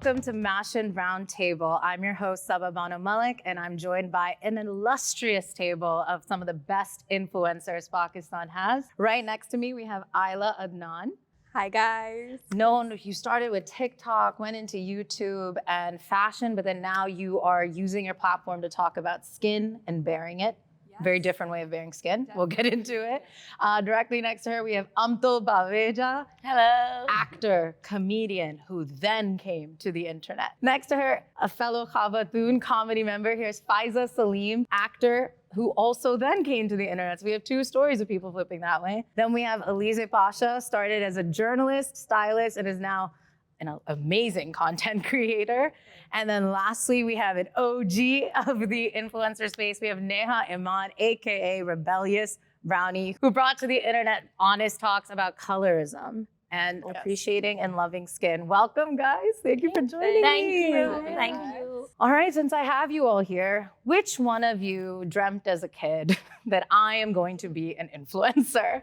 welcome to Mashion Roundtable. I'm your host, Sabah Bano Malik, and I'm joined by an illustrious table of some of the best influencers Pakistan has. Right next to me, we have Ayla Adnan. Hi, guys. You started with TikTok, went into YouTube and fashion, but then now you are using your platform to talk about skin and bearing it. Yes. Very different way of bearing skin. Definitely. We'll get into it. Directly next to her, we have Amtul Baveja. Hello. Actor, comedian, who then came to the internet. Next to her, a fellow Khawatoon comedy member. Here's Faiza Saleem, actor, who also then came to the internet. So we have two stories of people flipping that way. Then we have Alize Pasha, started as a journalist, stylist, and is now an amazing content creator. And then lastly, we have an OG of the influencer space. We have Neha Iman, AKA Rebellious Brownie, who brought to the internet honest talks about colorism and appreciating and loving skin. Welcome, guys. Thank you for joining me. Thank you. All right, since I have you all here, which one of you dreamt as a kid that I am going to be an influencer?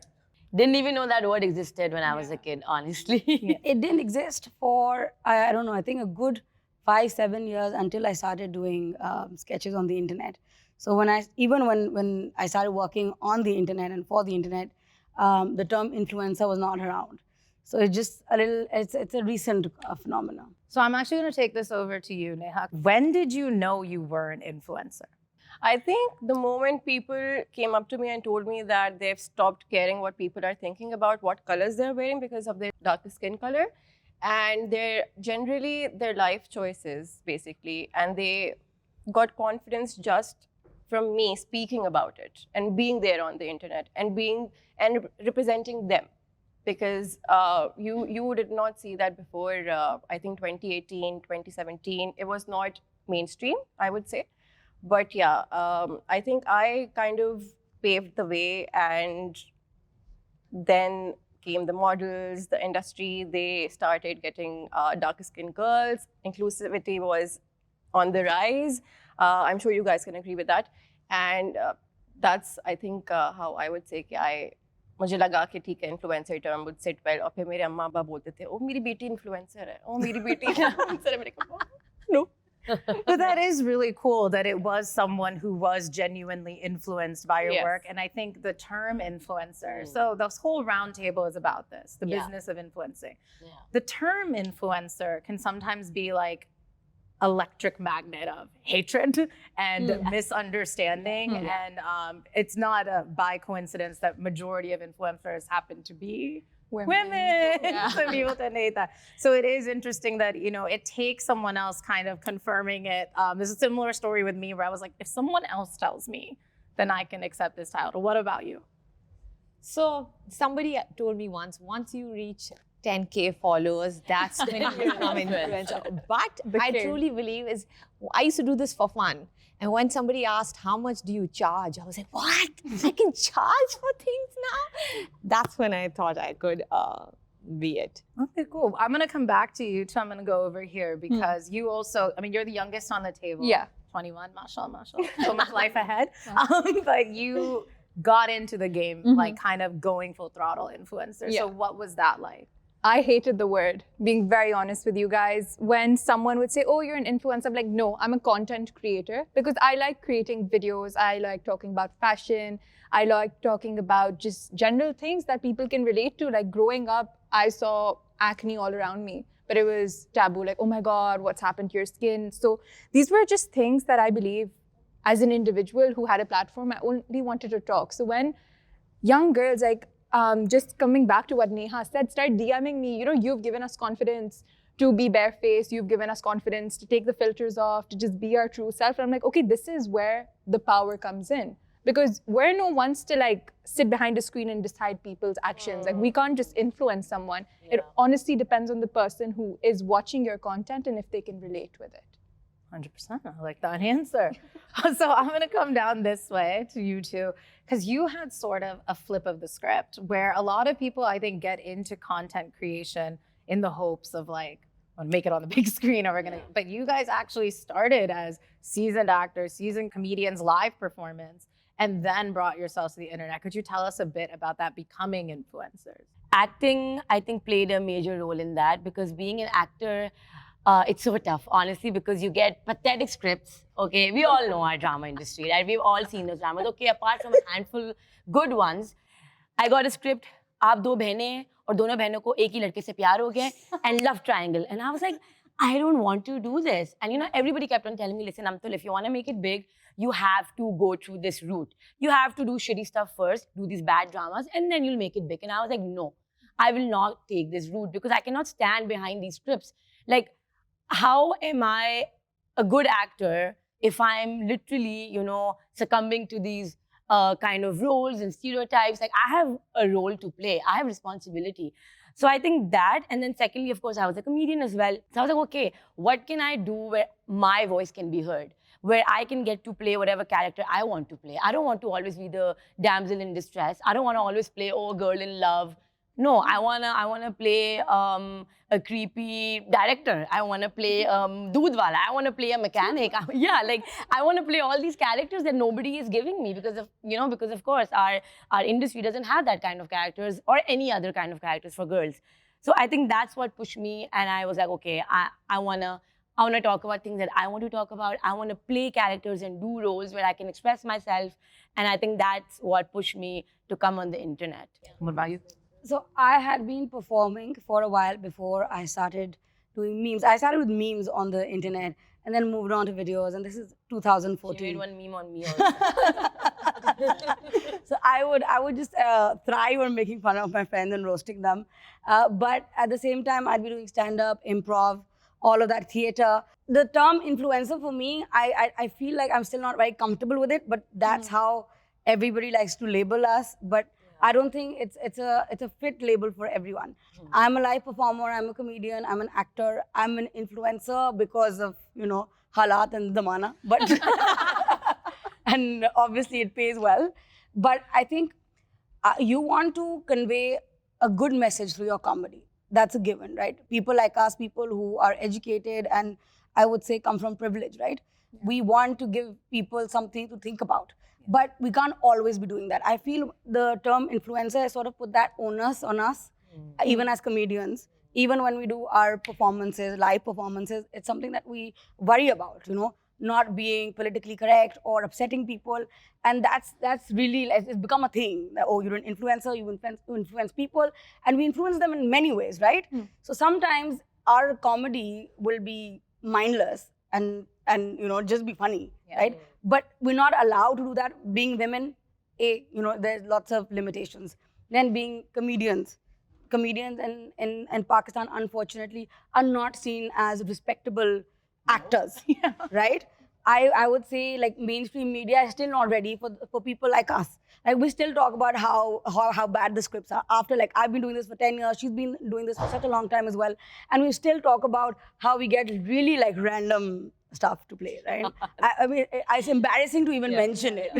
Didn't even know that word existed when I was a kid, honestly. It didn't exist for, I don't know, I think a good 5-7 years until I started doing sketches on the internet. So when I started working on the internet and for the internet, the term influencer was not around. So it's just it's a recent phenomenon. So I'm actually going to take this over to you, Neha. When did you know you were an influencer? I think the moment people came up to me and told me that they've stopped caring what people are thinking about, what colors they're wearing because of their darker skin color, and their life choices, basically, and they got confidence just from me speaking about it and being there on the internet and representing them. Because you did not see that before, I think 2018, 2017, it was not mainstream, I would say. But yeah, I think I kind of paved the way, and then came the models, the industry, they started getting darker skinned girls. Inclusivity was on the rise. I'm sure you guys can agree with that. And that's, I think, how I would say कि मुझे लगा कि ठीक है influencer term would sit well. और फिर मेरे अम्मा अब्बा बोलते थे, ओ मेरी बेटी influencer है, ओ मेरी बेटी influencer है. मैंने कहा, no. But that is really cool that it was someone who was genuinely influenced by your work. And I think the term influencer, so this whole roundtable is about this, the business of influencing. Yeah. The term influencer can sometimes be like electric magnet of hatred and misunderstanding. And it's not by coincidence that majority of influencers happen to be women. So it is interesting that, it takes someone else kind of confirming it. There's a similar story with me where I was like, if someone else tells me, then I can accept this title. What about you? So somebody told me once you reach 10K followers, that's when you become influencer. But I truly believe I used to do this for fun. And when somebody asked, how much do you charge? I was like, what? I can charge for things now? That's when I thought I could be it. Okay, cool. I'm going to come back to you too. I'm going to go over here because you also, you're the youngest on the table. Yeah. 21, mashallah. So much life ahead. But you got into the game, like kind of going full throttle influencer. Yeah. So what was that like? I hated the word, being very honest with you guys. When someone would say, oh, you're an influencer, I'm like, no, I'm a content creator because I like creating videos. I like talking about fashion. I like talking about just general things that people can relate to. Like growing up, I saw acne all around me, but it was taboo. Like, oh my God, what's happened to your skin? So these were just things that I believe as an individual who had a platform, I only wanted to talk. So when young girls just coming back to what Neha said, start DMing me, you've given us confidence to be barefaced, you've given us confidence to take the filters off, to just be our true self. And I'm like, okay, this is where the power comes in. Because we're no ones to sit behind a screen and decide people's actions. Like we can't just influence someone. Yeah. It honestly depends on the person who is watching your content and if they can relate with it. 100%. I like that answer. So I'm going to come down this way to you two, because you had sort of a flip of the script where a lot of people, I think, get into content creation in the hopes of make it on the big screen, but you guys actually started as seasoned actors, seasoned comedians, live performance, and then brought yourselves to the internet. Could you tell us a bit about that, becoming influencers? Acting, I think, played a major role in that because being an actor, it's so tough, honestly, because you get pathetic scripts. Okay, we all know our drama industry, right? We've all seen those dramas. Okay, apart from a handful good ones, I got a script. आप दो बहनें हैं और दोनों बहनों को एक ही लड़के से प्यार हो गया and love triangle. And I was like, I don't want to do this. And everybody kept on telling me, listen, Amtul, if you want to make it big, you have to go through this route. You have to do shitty stuff first, do these bad dramas, and then you'll make it big. And I was like, no, I will not take this route because I cannot stand behind these scripts. Like, how am I a good actor if I'm literally, succumbing to these kind of roles and stereotypes? Like, I have a role to play. I have responsibility. So I think that, and then secondly, of course, I was a comedian as well. So I was like, okay, what can I do where my voice can be heard? Where I can get to play whatever character I want to play. I don't want to always be the damsel in distress. I don't want to always play, girl in love. No, I wanna play a creepy director. I wanna play doodh wala. I wanna play a mechanic. I wanna play all these characters that nobody is giving me because of course our industry doesn't have that kind of characters or any other kind of characters for girls. So I think that's what pushed me, and I was like, okay, I wanna talk about things that I want to talk about. I wanna play characters and do roles where I can express myself, and I think that's what pushed me to come on the internet. What about you? So I had been performing for a while before I started doing memes. I started with memes on the internet and then moved on to videos, and this is 2014. She made one meme on me also. So I would just thrive on making fun of my friends and roasting them. But at the same time, I'd be doing stand-up, improv, all of that theater. The term influencer for me, I feel like I'm still not very comfortable with it, but that's how everybody likes to label us. But I don't think it's a fit label for everyone. I'm a live performer, I'm a comedian, I'm an actor, I'm an influencer because of, halat and zamana. But and obviously it pays well. But I think you want to convey a good message through your comedy. That's a given, right? People like us, people who are educated and I would say come from privilege, right? Yeah. We want to give people something to think about. But we can't always be doing that. I feel the term influencer has sort of put that onus on us, even as comedians. Even when we do our performances, live performances, it's something that we worry about, not being politically correct or upsetting people. And that's really, it's become a thing. Oh, you're an influencer, you influence people. And we influence them in many ways, right? So sometimes our comedy will be mindless and just be funny, right? But we're not allowed to do that. Being women, there's lots of limitations. Then being comedians in Pakistan, unfortunately, are not seen as respectable actors, right? I would say like mainstream media is still not ready for people like us. Like we still talk about how bad the scripts are. After like I've been doing this for 10 years, she's been doing this for such a long time as well. And we still talk about how we get really like random stuff to play, right? I mean, it's embarrassing to even mention it.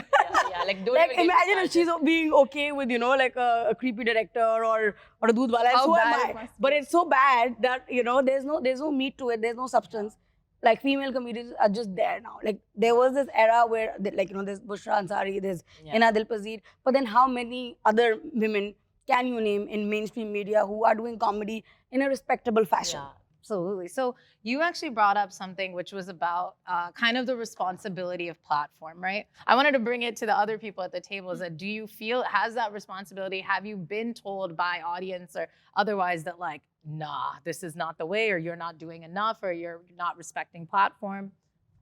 Like, don't like imagine if she's being okay with, like a creepy director or a doodh wala. So am I. But it's so bad that, there's no meat to it. There's no substance. Like female comedians are just there now. Like there was this era where there's Bushra Ansari, there's Ina Dilpazir. But then how many other women can you name in mainstream media who are doing comedy in a respectable fashion? Yeah. Absolutely. So you actually brought up something which was about kind of the responsibility of platform, right? I wanted to bring it to the other people at the table. Is that do you feel it has that responsibility? Have you been told by audience or otherwise that like, nah, this is not the way, or you're not doing enough, or you're not respecting platform?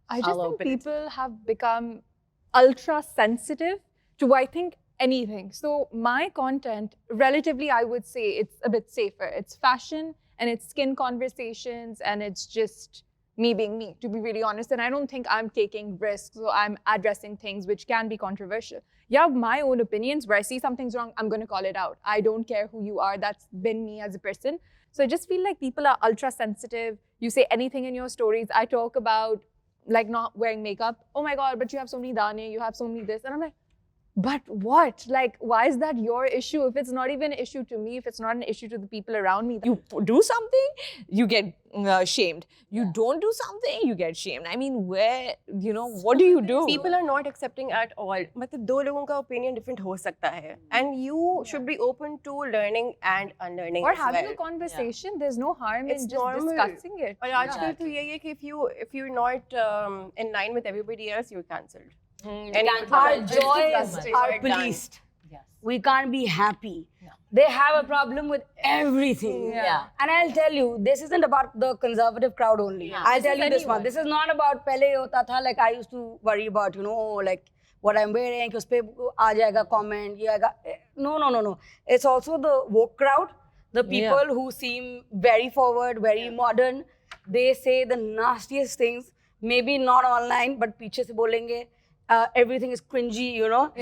I just think people have become ultra sensitive to, I think, anything. So my content, relatively, I would say it's a bit safer. It's fashion, and it's skin conversations, and it's just me being me, to be really honest. And I don't think I'm taking risks, or I'm addressing things which can be controversial. Yeah, my own opinions, where I see something's wrong, I'm going to call it out. I don't care who you are. That's been me as a person. So I just feel like people are ultra sensitive. You say anything in your stories. I talk about like not wearing makeup. Oh my God, but you have so many dane, you have so many this. And I'm like, But what? Like, why is that your issue? If it's not even an issue to me, if it's not an issue to the people around me, You do something, you get shamed. You don't do something, you get shamed. I mean, where, what do you do? People are not accepting at all. मतलब दो लोगों का opinion different हो सकता है. And you should be open to learning and unlearning or as having well. a conversation. There's no harm It's in just normal. discussing it. और आजकल तो यही है कि if you're not in line with everybody else, you're cancelled. Our joys are policed. We can't be happy. They have a problem with everything. Yeah. And I'll tell you, this isn't about the conservative crowd only. I'll tell you this one. This is not about pehle hota tha, like I used to worry about, like what I'm wearing, कि उस पे आ जाएगा comment, ये आएगा. No. It's also the woke crowd, the people who seem very forward, very modern. They say the nastiest things, maybe not online, but पीछे से बोलेंगे. Everything is cringy, cringe.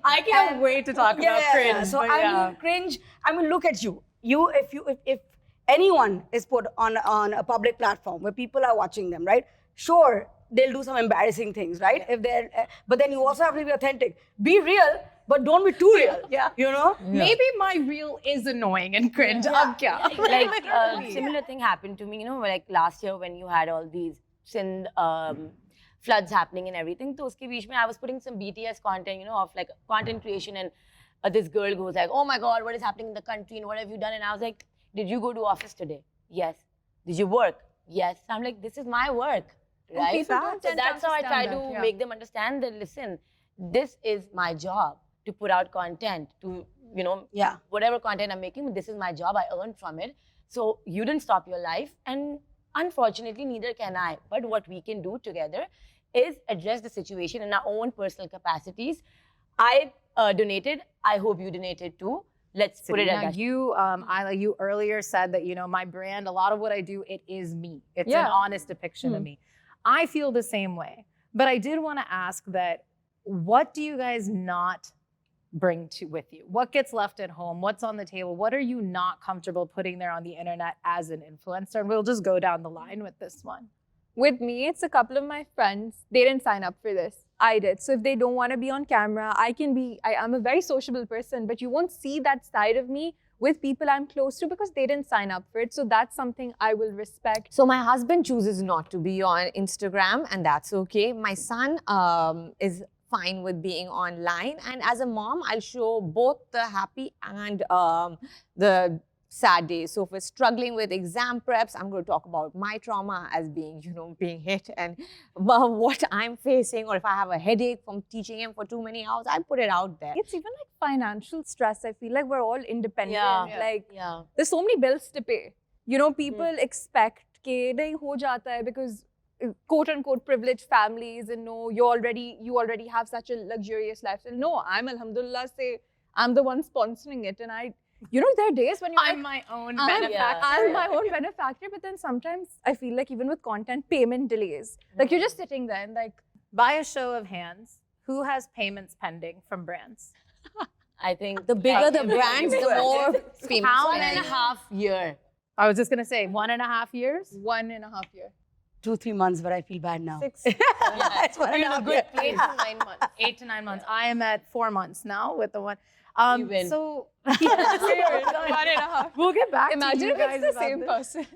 I can't wait to talk about cringe. So I mean, cringe. I mean, look at you. If anyone is put on a public platform where people are watching them, right? Sure, they'll do some embarrassing things, right? If they're, but then you also have to be authentic. Be real, but don't be too real. Maybe my reel is annoying and cringe. Ab kya? Like similar thing happened to me, like last year when you had all these Sindh floods happening and everything. So uske beech mein I was putting some BTS content, of like content creation, and this girl goes like, "Oh my God, what is happening in the country and what have you done?" And I was like, "Did you go to office today?" "Yes." "Did you work?" "Yes." So I'm like, this is my work, right? people don't So tend to that's how I try understand to that, make them understand that, listen, this is my job to put out content, to, whatever content I'm making, this is my job. I earn from it. So you didn't stop your life, and unfortunately, neither can I. But what we can do together is address the situation in our own personal capacities. I donated. I hope you donated too. Let's put it at that. Ayla, you earlier said that, my brand, a lot of what I do, it is me. It's an honest depiction of me. I feel the same way. But I did want to ask that, what do you guys not bring with you? What gets left at home? What's on the table? What are you not comfortable putting there on the internet as an influencer? And we'll just go down the line with this one. With me, it's a couple of my friends. They didn't sign up for this. I did. So if they don't want to be on camera, I'm a very sociable person, but you won't see that side of me with people I'm close to because they didn't sign up for it. So that's something I will respect. So my husband chooses not to be on Instagram, and that's okay. My son is fine with being online. And as a mom, I'll show both the happy and the sad days. So if we're struggling with exam preps, I'm going to talk about my trauma as being, being hit and what I'm facing. Or if I have a headache from teaching him for too many hours, I put it out there. It's even like financial stress. I feel like we're all independent. Yeah. There's so many bills to pay. People expect ke nahi ho jata hai because quote unquote privileged families, and no, you already have such a luxurious lifestyle. No, I'm the one sponsoring it, and there are days when I'm my own benefactor. I'm my own benefactor, but then sometimes I feel like even with content, payment delays. Like you're just sitting there and like, by a show of hands, who has payments pending from brands? I think the bigger the brands, the more payments. How 1.5 years? I was just going to say 1.5 years. 1.5 years. 2-3 months, but I feel bad now. 6. It's 1.5 years. 8 to 9 months. 8 to 9 months. I am at 4 months now with the one. You win. So 1.5. we'll get back Imagine to you if guys it's the about same this. person.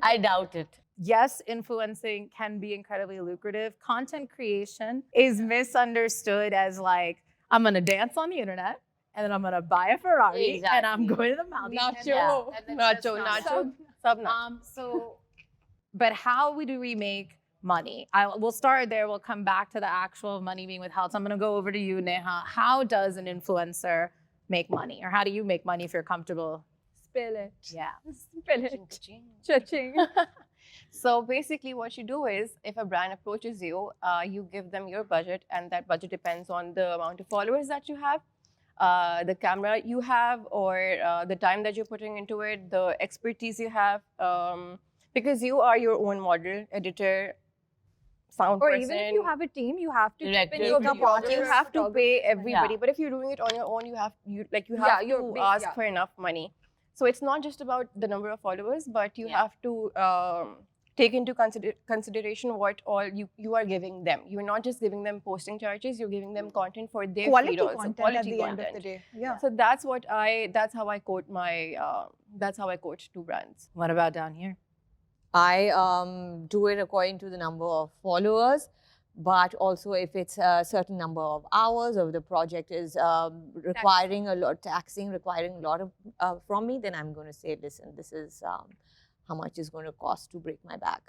I doubt it. Yes, influencing can be incredibly lucrative. Content creation is misunderstood as like, I'm going to dance on the internet, and then I'm going to buy a Ferrari, and I'm going to the Maldives. Nacho. But how do we make money? We'll start there. We'll come back to the actual money being withheld. So I'm going to go over to you, Neha. How does an influencer make money? Or how do you make money if you're comfortable? Spill it. Yeah. Spill it. Cha-ching. So basically what you do is, if a brand approaches you, you give them your budget, and that budget depends on the amount of followers that you have, the camera you have, or the time that you're putting into it, the expertise you have, because you are your own model, editor, sound Or person. even if you have a team, you have to Director. chip in your videographer, You have to pay everybody, Yeah. But if you're doing it on your own, you have you're to ask yeah. for enough money. So it's not just about the number of followers, but you have to take into consideration what all you are giving them. You're not just giving them posting charges, you're giving them content for their Quality feed also. content at the end of the day. Yeah. So that's how I quote that's how I coach two brands. What about down here? I do it according to the number of followers, but also if it's a certain number of hours or the project is requiring a lot of from me, then I'm going to say, listen, this is how much it's going to cost to break my back.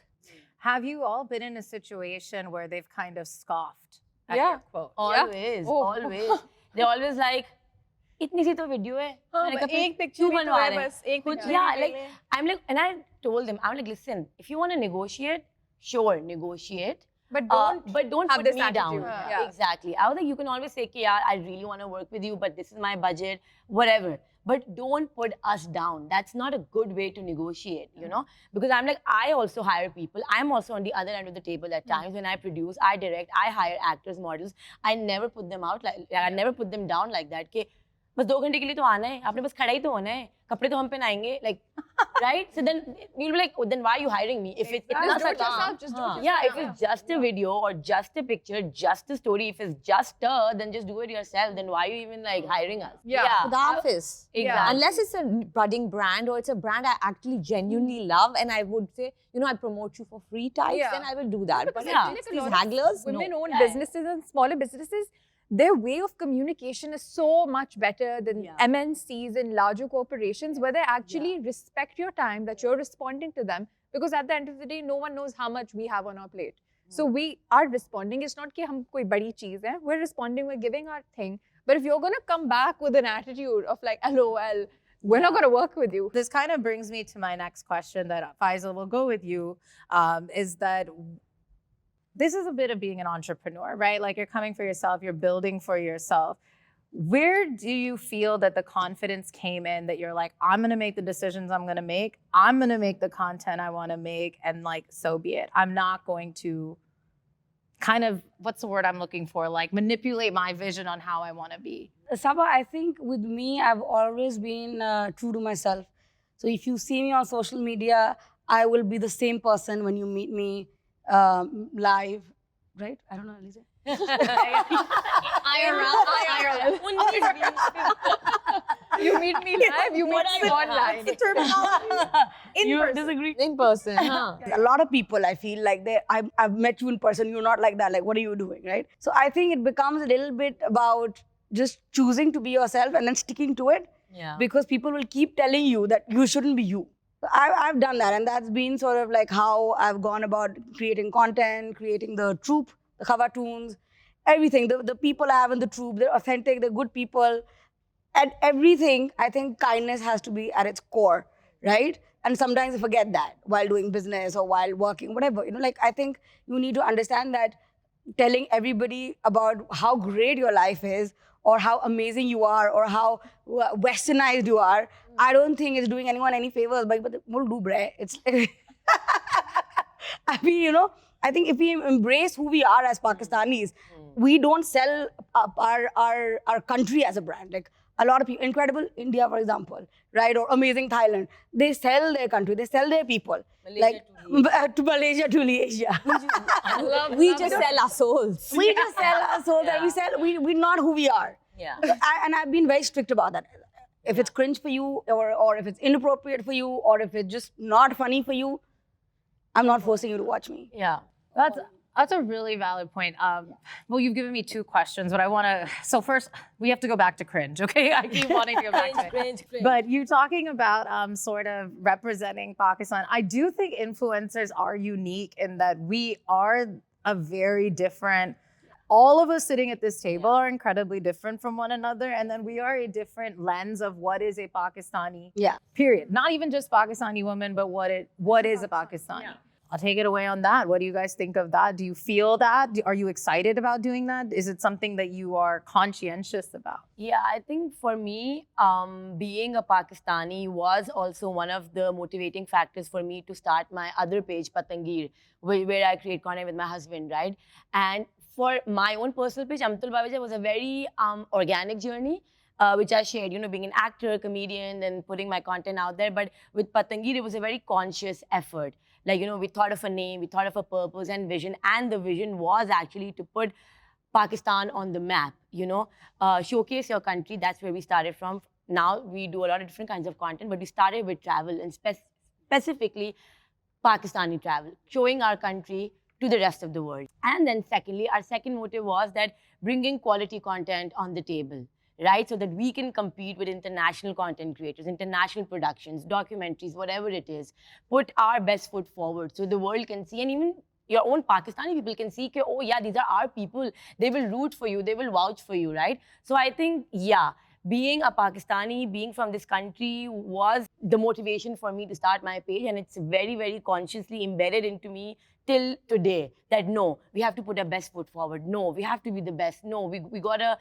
Have you all been in a situation where they've kind of scoffed at Yeah. your quote? Always, always. They're always like, इतनी सी तो video है. मैंने कहा, एक picture क्यों भी तो बनवा है रहे हैं? बस, एक कुछ- picture yeah, भी like ले लें. I'm like, and I told them, I'm like, listen, if you want to negotiate, sure, negotiate. But But don't have put this me attitude. down. Yeah. Exactly. I was like, you can always say, yeah, I really want to work with you, but this is my budget, whatever. But don't put us down. That's not a good way to negotiate, you know? Because I'm like, I also hire people. I'm also on the other end of the table at times when I produce, I direct, I hire actors, models. I never put them out like I never put them down like that. कि बस 2 घंटे के लिए तो आना है, आपने बस खड़ा ही तो होना है, कपड़े तो हम पहनाएंगे, like, right? So then you'll be like, oh, then why are you hiring me? If it's Just itna do sa it yourself, काम, just do it yeah, yourself. if it's just a video or just a picture, just a story, if it's just her, then just do it yourself. Then why are you even like hiring us? Yeah. The office. Exactly. Unless it's a budding brand or it's a brand I actually genuinely love and I would say, you know, I promote you for free types, Yeah. then I will do that. But yeah. if it's A these lot of hagglers, no. women-owned businesses and smaller businesses, their way of communication is so much better than MNCs and larger corporations where they actually respect your time, that you're responding to them. Because at the end of the day, no one knows how much we have on our plate. So we are responding. It's not that hum koi badi cheez hai. We're responding, we're giving our thing. But if you're going to come back with an attitude of like, LOL, we're not going to work with you. This kind of brings me to my next question that Faiza will go with you, is that this is a bit of being an entrepreneur, right? Like you're coming for yourself, you're building for yourself. Where do you feel that the confidence came in that you're like, I'm going to make the decisions I'm going to make. I'm going to make the content I want to make, and like, so be it. I'm not going to kind of, what's the word I'm looking for? Like manipulate my vision on how I want to be. Sabah, I think with me, I've always been true to myself. So if you see me on social media, I will be the same person when you meet me live, right? I don't know, Alicia. IRL. You meet me live, you meet me online. You disagree? In person, huh? A lot of people, I feel like I've met you in person, you're not like that. Like, what are you doing, right? So I think it becomes a little bit about just choosing to be yourself and then sticking to it. Yeah. Because people will keep telling you that you shouldn't be you. So I've done that, and that's been sort of like how I've gone about creating content, creating the troupe, the cartoons, everything. The people I have in the troupe, they're authentic, they're good people. And everything, I think kindness has to be at its core, right? And sometimes I forget that while doing business or while working, whatever. You know, like I think you need to understand that telling everybody about how great your life is or how amazing you are or how westernized you are, I don't think it's doing anyone any favors. But we'll do, bruh. It's I mean, you know, I think if we embrace who we are as Pakistanis, we don't sell our country as a brand. Like a lot of people, incredible India, for example, right? Or amazing Thailand. They sell their country, they sell their people. Malaysia to Malaysia to Asia. We just sell our souls. We just sell our souls and we're not who we are. Yeah. And I've been very strict about that. If it's cringe for you or if it's inappropriate for you or if it's just not funny for you, I'm not forcing you to watch me. Yeah. That's a really valid point. Well, you've given me 2 questions, but I want to. So first, we have to go back to cringe, okay? I keep wanting to go back to it. Cringe. But you talking about sort of representing Pakistan. I do think influencers are unique in that we are a very different. All of us sitting at this table are incredibly different from one another, and then we are a different lens of what is a Pakistani. Yeah. Period. Not even just Pakistani woman, but what is a Pakistani. Yeah. I'll take it away on that. What do you guys think of that? Do you feel that? Are you excited about doing that? Is it something that you are conscientious about? Yeah, I think for me, being a Pakistani was also one of the motivating factors for me to start my other page, Patangir, where I create content with my husband, right? And for my own personal page, Amtul Babaja was a very organic journey, which I shared, you know, being an actor, comedian, and putting my content out there. But with Patangir, it was a very conscious effort. Like, we thought of a name, we thought of a purpose and vision. And the vision was actually to put Pakistan on the map, showcase your country. That's where we started from. Now we do a lot of different kinds of content, but we started with travel and specifically Pakistani travel, showing our country to the rest of the world. And then secondly, our second motive was that bringing quality content on the table, right? So that we can compete with international content creators, international productions, documentaries, whatever it is, put our best foot forward so the world can see, and even your own Pakistani people can see, oh yeah, these are our people. They will root for you. They will vouch for you, right? So I think, yeah, being a Pakistani, being from this country was the motivation for me to start my page. And it's very, very consciously embedded into me till today that no, we have to put our best foot forward. No, we have to be the best. No, we gotta,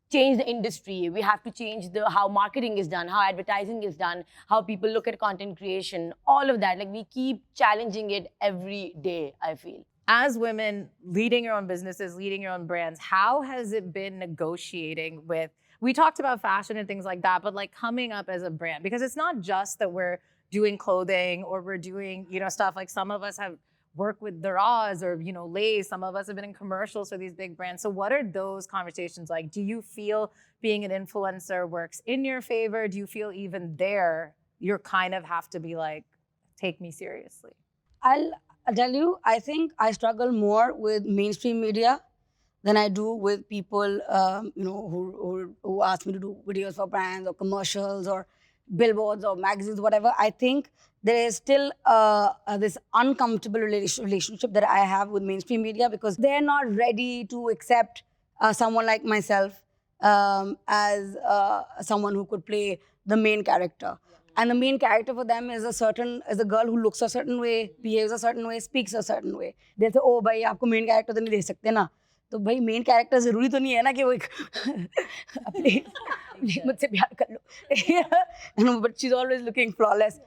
change the industry. We have to change how marketing is done, how advertising is done, how people look at content creation, all of that. Like, we keep challenging it every day, I feel. As women leading your own businesses, leading your own brands, how has it been negotiating with, we talked about fashion and things like that, but like coming up as a brand, because it's not just that we're doing clothing or we're doing, stuff like some of us have worked with Daraz or, Lay's. Some of us have been in commercials for these big brands. So what are those conversations like? Do you feel being an influencer works in your favor? Do you feel even there, you're kind of have to be like, take me seriously? I'll tell you, I think I struggle more with mainstream media than I do with people, who ask me to do videos for brands or commercials or billboards or magazines, whatever. I think there is still this uncomfortable relationship that I have with mainstream media because they're not ready to accept someone like myself as someone who could play the main character. And the main character for them is a girl who looks a certain way, behaves a certain way, speaks a certain way. They say, oh, bhai, aapko main character to nahi de sakte na. तो भाई main character जरूरी तो नहीं है ना कि वो एक मुझसे प्यार कर लो but she's always looking flawless.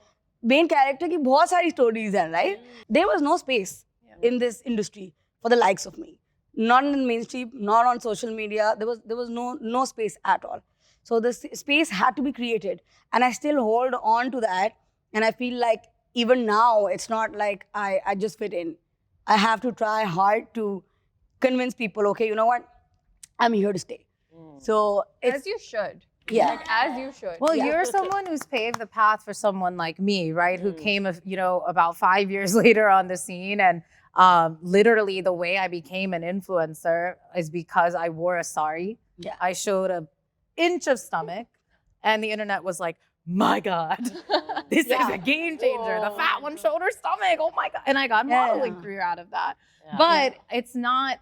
Main character की बहुत सारी स्टोरीज हैं, right? There was no space in this industry for the likes of me. Not in mainstream, not on social media. There was no space at all. So the space had to be created, and I still hold on to that. And I feel like even now, it's not like I just fit in. I have to try hard to convince people, okay, you know what? I'm here to stay. So as you should. Yeah. Like, as you should. Well, you're someone who's paved the path for someone like me, right? Who came, about 5 years later on the scene. And literally the way I became an influencer is because I wore a sari. Yeah. I showed an inch of stomach and the internet was like, my God, this is a game changer. The fat one showed her stomach. Oh my God. And I got modeling career out of that. Yeah. But it's not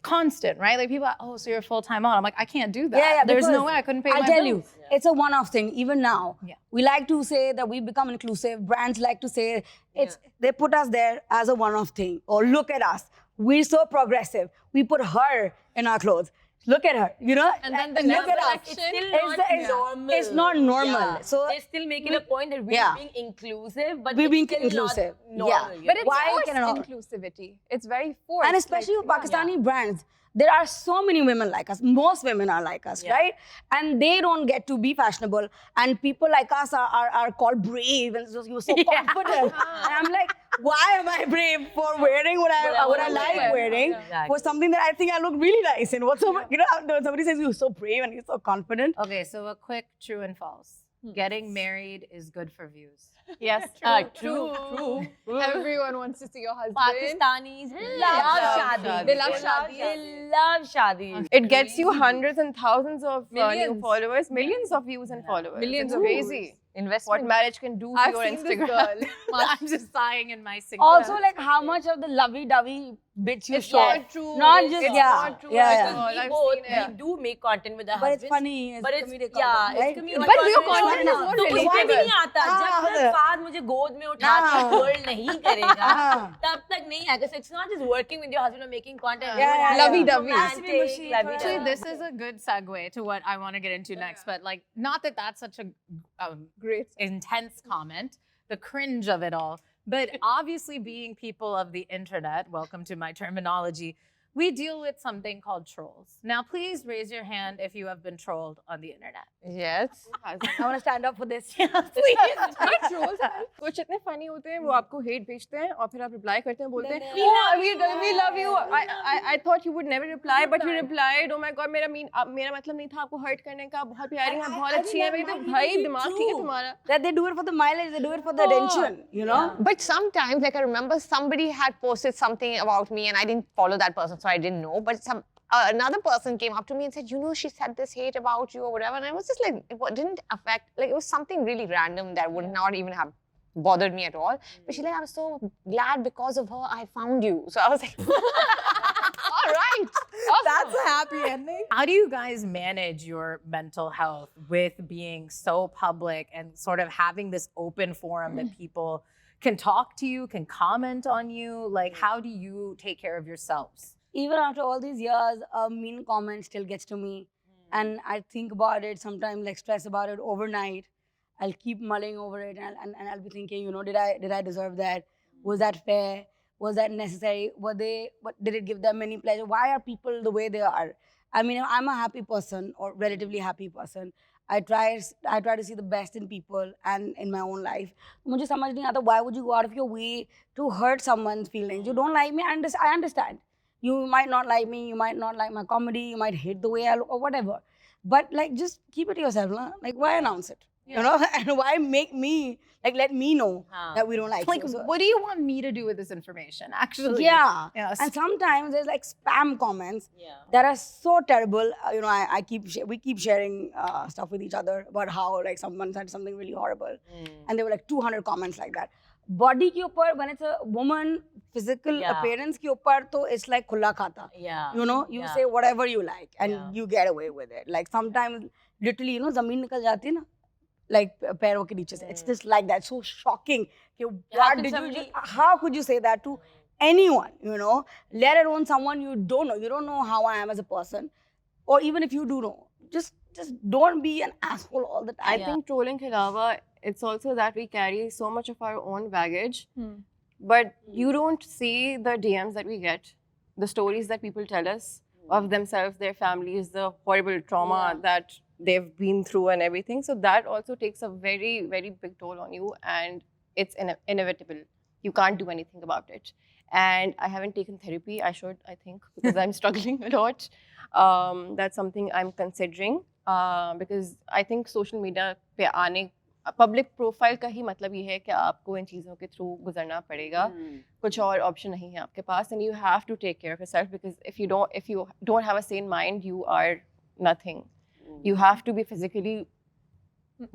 constant, right? Like people are, oh, so you're full-time on. I'm like, I can't do that. Yeah, there's no way I couldn't pay my bills. I'll tell you, it's a one-off thing. Even now, we like to say that we've become inclusive. Brands like to say they put us there as a one-off thing. Or look at us. We're so progressive. We put her in our clothes. Look at her, And then the next It's still not normal. It's not normal. Yeah. So they're still making a point that we're being inclusive, but we're being still inclusive. Not normal. But it's forced inclusivity. It's very forced. And especially with Pakistani brands, there are so many women like us. Most women are like us, right? And they don't get to be fashionable. And people like us are called brave and you're so confident. And I'm like, why am I brave for wearing what I like wearing for something that I think I look really nice in? Somebody says you're so brave and you're so confident. Okay, so a quick true and false. Getting married is good for views. Yes, true. Everyone wants to see your husband. Pakistanis love shadi. They love shadi. They love shadi. It gets you hundreds and thousands of new followers, millions of views and followers. Millions it's of crazy. Investment. What marriage can do to I've your seen Instagram. This girl. I'm just sighing in my single. Also, like how much of the lovey-dovey bits you show. Not true. Not It's just, not true at all. We I've both, seen it. we do make content with our but husbands. it's funny. It's But it's, comedic yeah, content, right? it's comedic But your content is not तो मुझे भी relatable. नहीं आता जब तक Fahd मुझे गोद में उठा के होल्ड नहीं करेगा तब तक नहीं आएगा. So it's not just working with your husband or making content. Lovey-dovey. Actually, this is a good segue to what I want to get into next. But like, not that that's such a Great. intense comment, the cringe of it all. But obviously, being people of the internet, welcome to my terminology, we deal with something called trolls. Now, please raise your hand if you have been trolled on the internet. Yes. I want to stand up for this. कुछ इतने funny होते हैं वो आपको hate भेजते हैं और फिर आप reply करते हैं बोलते हैं we love you I thought you would never reply but you replied oh my god मेरा मतलब नहीं था आपको hurt करने का बहुत प्यारी हैं बहुत अच्छी हैं मैं तो भाई दिमाग ठीक है तुम्हारा That they do it for the mileage, they do it for the attention, you know. But sometimes, like I remember somebody had posted something about me and I didn't follow that person, so I didn't know. But another person came up to me and said, you know, she said this hate about you or whatever. And I was just like, it didn't affect, like it was something really random that would not even have bothered me at all. But she's like, I'm so glad because of her I found you. So I was like, all right. Awesome. That's a happy ending. How do you guys manage your mental health with being so public and sort of having this open forum that people can talk to you, can comment on you? Like, how do you take care of yourselves? Even after all these years, a mean comment still gets to me. And I think about it sometimes, like stress about it overnight. I'll keep mulling over it and I'll be thinking, you know, did I deserve that? Was that fair? Was that necessary? Did it give them any pleasure? Why are people the way they are? I mean, I'm a happy person or relatively happy person. I try to see the best in people and in my own life. मुझे समझ नहीं आता, why would you go out of your way to hurt someone's feelings? You don't like me, I understand. You might not like me, you might not like my comedy, you might hate the way I look or whatever. But like, just keep it to yourself, nah? Like, why announce it? You know, and why make me, like, let me know that we don't like Like, you. So, what do you want me to do with this information, actually? yeah. Yes. And sometimes there's like spam comments that are so terrible. You know, we keep sharing stuff with each other about how like someone said something really horrible. And there were like 200 comments like that. Body ke upar, when it's a woman, physical appearance ke upar, to it's like khulla khata. Yeah. You know, you say whatever you like and you get away with it. Like sometimes, literally, you know, zameen nikal jati na. Like पैरों के नीचे से. It's just like that. So shocking. How could you say that to anyone? You know, let alone someone you don't know. You don't know how I am as a person, or even if you do know, just don't be an asshole all the time. I think trolling ke alawa, it's also that we carry so much of our own baggage, but you don't see the DMs that we get, the stories that people tell us of themselves, their families, the horrible trauma that they've been through and everything. So that also takes a very, very big toll on you, and it's inevitable. You can't do anything about it. And I haven't taken therapy. I should, I think, because I'm struggling a lot. That's something I'm considering because I think social media पे आने public profile का ही मतलब ये है कि आपको इन चीज़ों के थ्रू गुजरना पड़ेगा कुछ और ऑप्शन नहीं है आपके पास and you have to take care of yourself because if you don't have a sane mind you are nothing. You have to be physically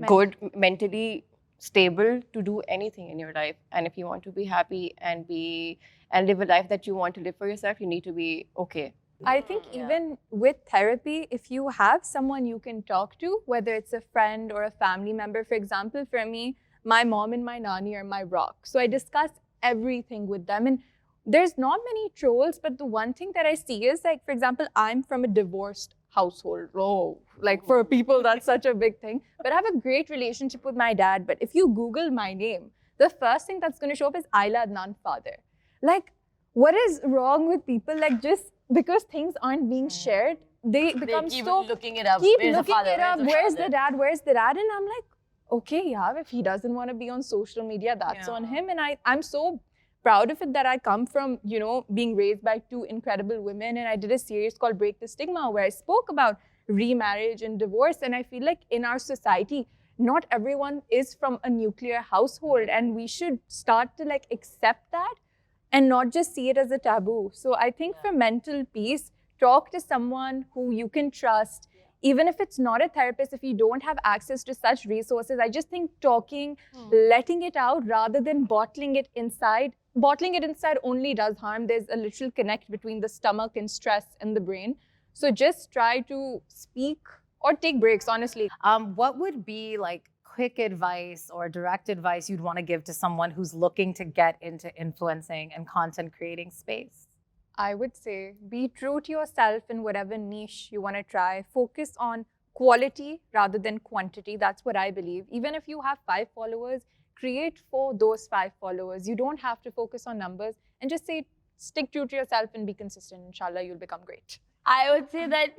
good, mentally stable to do anything in your life. And if you want to be happy and live a life that you want to live for yourself, you need to be okay. I think even with therapy, if you have someone you can talk to, whether it's a friend or a family member, for example, for me, my mom and my nanny are my rock. So I discuss everything with them. And there's not many trolls, but the one thing that I see is like, for example, I'm from a divorced household. Oh, like for people, that's such a big thing. But I have a great relationship with my dad. But if you Google my name, the first thing that's going to show up is Ayla Adnan father. Like, what is wrong with people? Like, just because things aren't being shared, they become keep so... looking it up. Keep Where's looking the father? it up. Where's the father? dad? Where's the dad? And I'm like, okay, yeah, if he doesn't want to be on social media, that's on him. And I'm so proud of it that I come from, you know, being raised by two incredible women. And I did a series called Break the Stigma where I spoke about remarriage and divorce. And I feel like in our society, not everyone is from a nuclear household. And we should start to like accept that and not just see it as a taboo. So I think for mental peace, talk to someone who you can trust. Even if it's not a therapist, if you don't have access to such resources, I just think talking, letting it out rather than bottling it inside. Bottling it inside only does harm. There's a literal connect between the stomach and stress and the brain. So just try to speak or take breaks, honestly. What would be like quick advice or direct advice you'd want to give to someone who's looking to get into influencing and content creating space? I would say be true to yourself in whatever niche you want to try. Focus on quality rather than quantity. That's what I believe. Even if you have 5 followers, create for those 5 followers. You don't have to focus on numbers and just say stick true to yourself and be consistent. Inshallah, you'll become great. I would say that,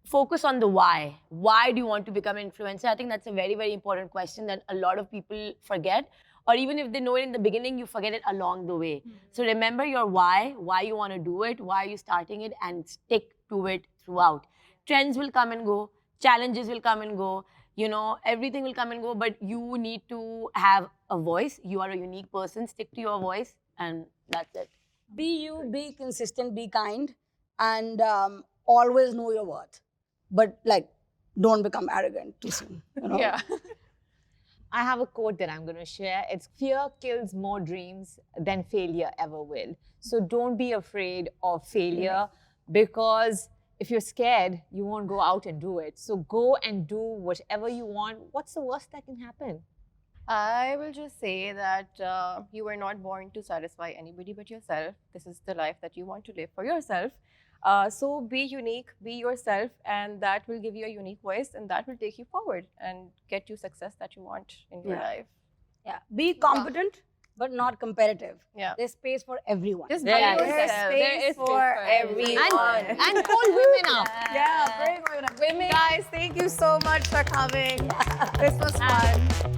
focus on the why. Why do you want to become an influencer? I think that's a very, very important question that a lot of people forget. Or even if they know it in the beginning, you forget it along the way. So remember your why you want to do it, why are you starting it, and stick to it throughout. Trends will come and go, challenges will come and go, everything will come and go, but you need to have a voice. You are a unique person, stick to your voice, and that's it. Be you, be consistent, be kind, and always know your worth. But don't become arrogant too soon. Yeah. I have a quote that I'm going to share. It's fear kills more dreams than failure ever will. So don't be afraid of failure, because if you're scared, you won't go out and do it. So go and do whatever you want. What's the worst that can happen? I will just say that you were not born to satisfy anybody but yourself. This is the life that you want to live for yourself. So be unique, be yourself, and that will give you a unique voice, and that will take you forward and get you success that you want in your life. Yeah. Be competent, but not competitive. Yeah. There's space for everyone. Just There be is yourself. There is for everyone. And call women up. Yeah, bring women up. Guys, thank you so much for coming. This was fun.